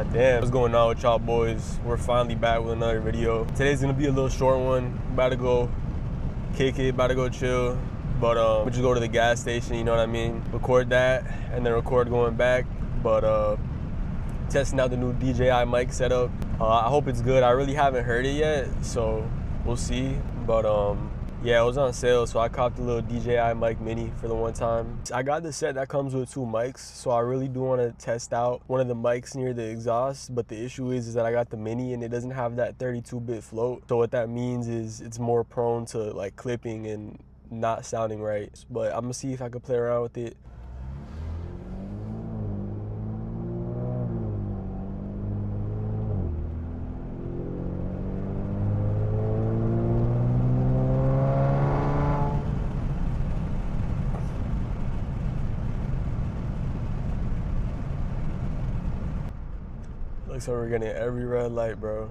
God damn. What's going on with y'all boys? We're finally back with another video. Today's gonna be a little short one. About to go kick it, about to go chill. But we just go to the gas station, you know what I mean? Record that and then record going back. But testing out the new DJI mic setup. I hope it's good. I really haven't heard it yet, so we'll see. But yeah, it was on sale, so I copped a little DJI mic mini for the one time. I got the set that comes with 2 mics, so I really do want to test out one of the mics near the exhaust, but the issue is that I got the mini and it doesn't have that 32-bit float. So what that means is it's more prone to like clipping and not sounding right. But I'm gonna see if I can play around with it. Looks like we're getting every red light, bro.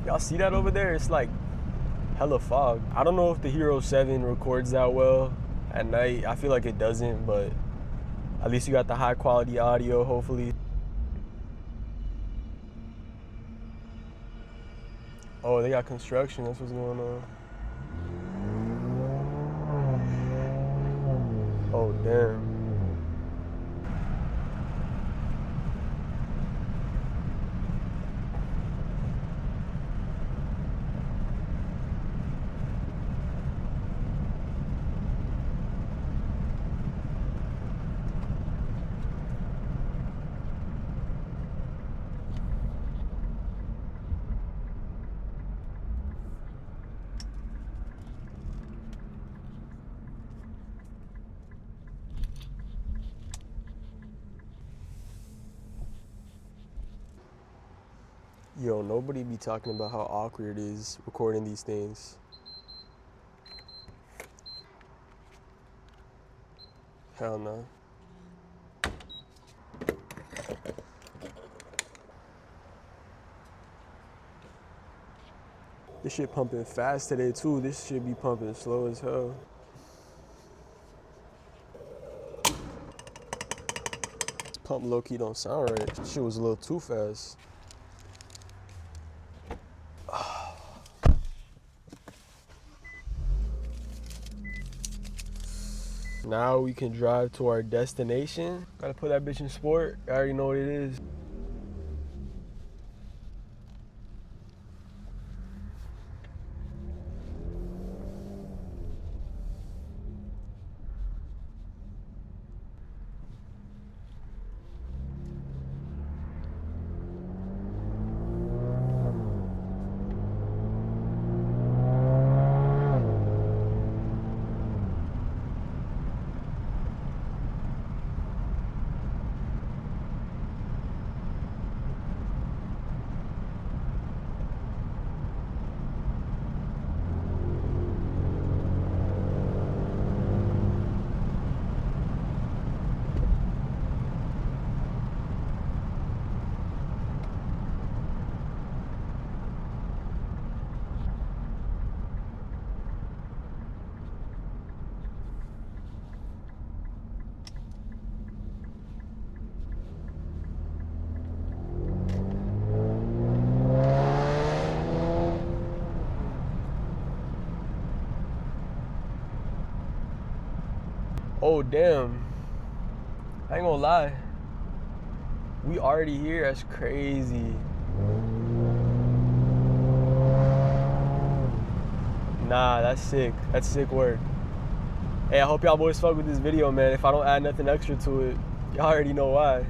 Y'all see that over there? It's like hella fog. I don't know if the Hero 7 records that well at night. I feel like it doesn't, but at least you got the high quality audio, hopefully. Oh, they got construction, that's what's going on. Oh, damn. Yo, nobody be talking about how awkward it is recording these things. Hell no. This shit pumping fast today too. This shit be pumping slow as hell. This pump low-key don't sound right. This shit was a little too fast. Now we can drive to our destination. Gotta put that bitch in sport. I already know what it is. Oh, damn. I ain't gonna lie. We already here, that's crazy. Nah, that's sick. That's sick work. Hey, I hope y'all boys fuck with this video, man. If I don't add nothing extra to it, y'all already know why.